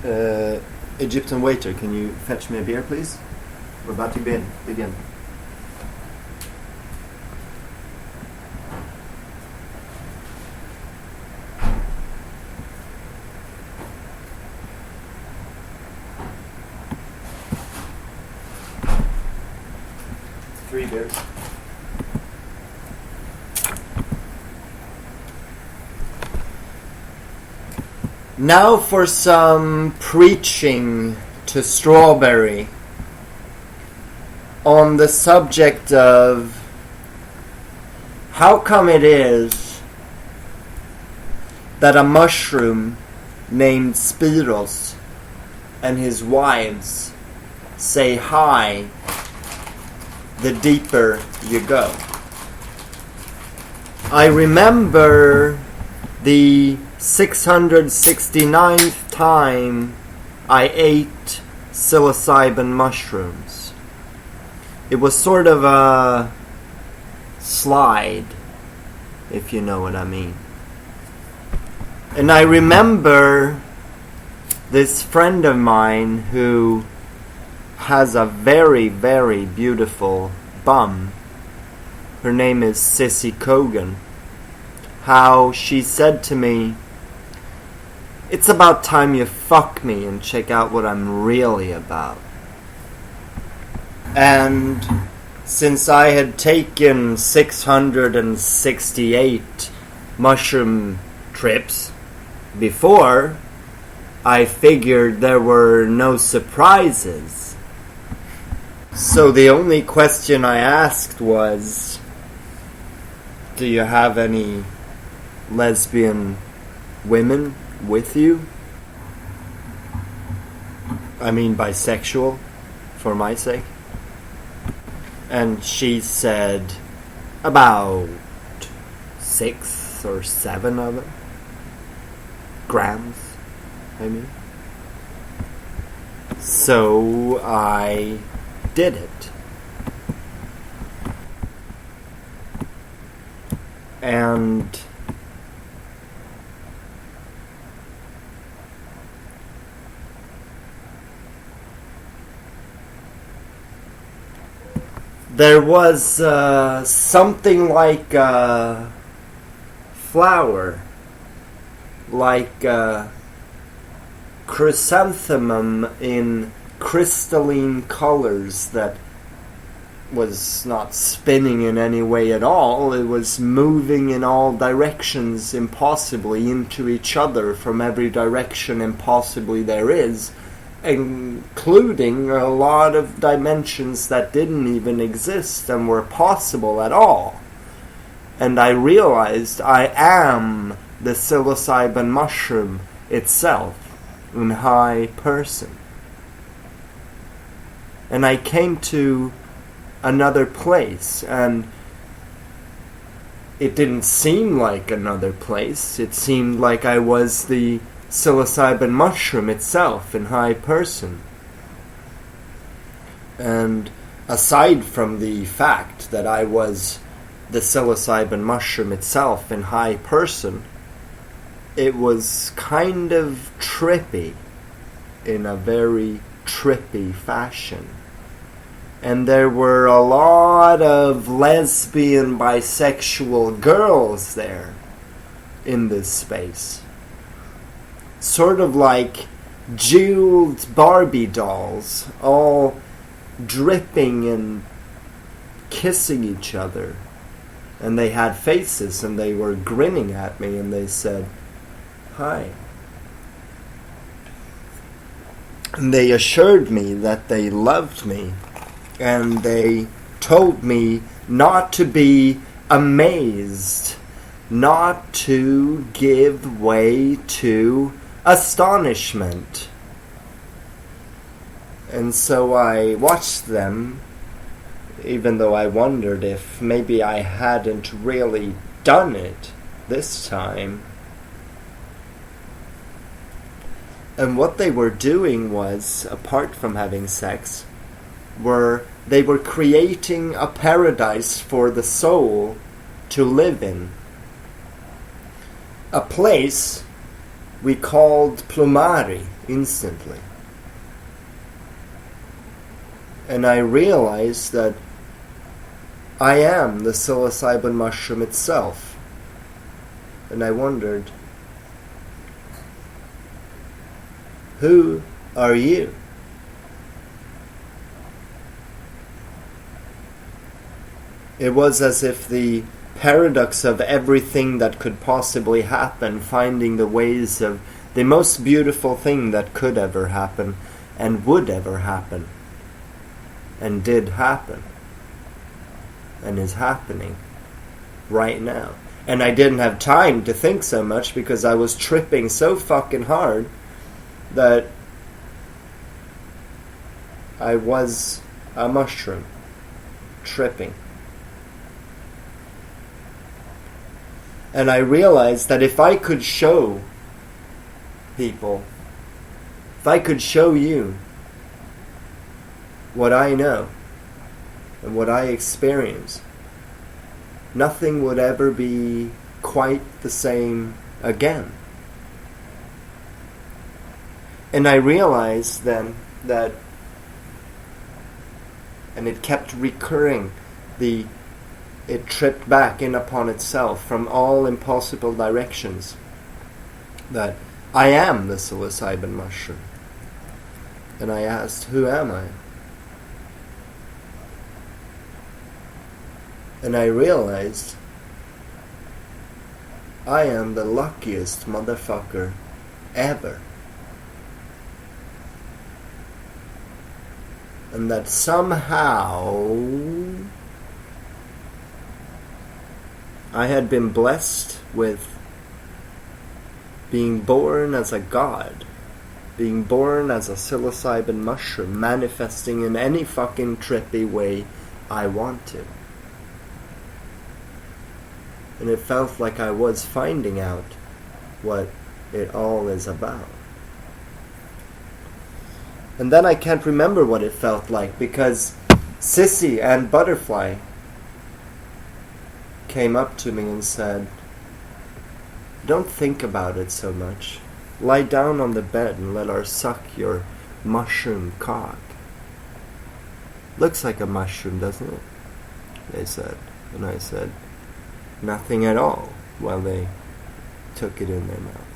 Egyptian waiter, can you fetch me a beer, please? We're about to begin. Three beers. Now for some preaching to Strawberry on the subject of how come it is that a mushroom named Spiros and his wives say hi the deeper you go. I remember the 669th time I ate psilocybin mushrooms. It was sort of a slide, if you know what I mean. And I remember this friend of mine who has a very, very beautiful bum. Her name is SISSY COGAN. How she said to me, "It's about time you fuck me and check out what I'm really about." And since I had taken 668 mushroom trips before, I figured there were no surprises. So the only question I asked was, "Do you have any lesbian women with you? I mean bisexual, for my sake." And she said about 6 or 7 of them. Grams, I mean. So I did it. And there was something like a flower, like a chrysanthemum in crystalline colors that was not spinning in any way at all. It was moving in all directions impossibly into each other from every direction impossibly there is, including a lot of dimensions that didn't even exist and were possible at all. And I realized I am the psilocybin mushroom itself in high person. And I came to another place, and it didn't seem like another place. It seemed like I was the psilocybin mushroom itself in high person. And aside from the fact that I was the psilocybin mushroom itself in high person, it was kind of trippy in a very trippy fashion. And there were a lot of lesbian, bisexual girls there in this space. Sort of like jeweled Barbie dolls, all dripping and kissing each other. And they had faces and they were grinning at me and they said, "Hi." And they assured me that they loved me. And they told me not to be amazed, not to give way to astonishment. And so I watched them, even though I wondered if maybe I hadn't really done it this time. And what they were doing was, apart from having sex, they were creating a paradise for the soul to live in. A place we called Plomari instantly. And I realized that I am the psilocybin mushroom itself. And I wondered, who are you? It was as if the paradox of everything that could possibly happen, finding the ways of the most beautiful thing that could ever happen and would ever happen and did happen and is happening right now. And I didn't have time to think so much because I was tripping so fucking hard that I was a mushroom tripping. And I realized that if I could show people, if I could show you what I know and what I experience, nothing would ever be quite the same again. And I realized then that, and it kept recurring, it tripped back in upon itself from all impossible directions, that I am the psilocybin mushroom. And I asked, who am I? And I realized I am the luckiest motherfucker ever. And that somehow I had been blessed with being born as a god, being born as a psilocybin mushroom, manifesting in any fucking trippy way I want to. And it felt like I was finding out what it all is about. And then I can't remember what it felt like because SISSY and Butterfly came up to me and said, don't think about it so much. Lie down on the bed and let her suck your mushroom cock. Looks like a mushroom, doesn't it? They said. And I said, nothing at all, while they took it in their mouth.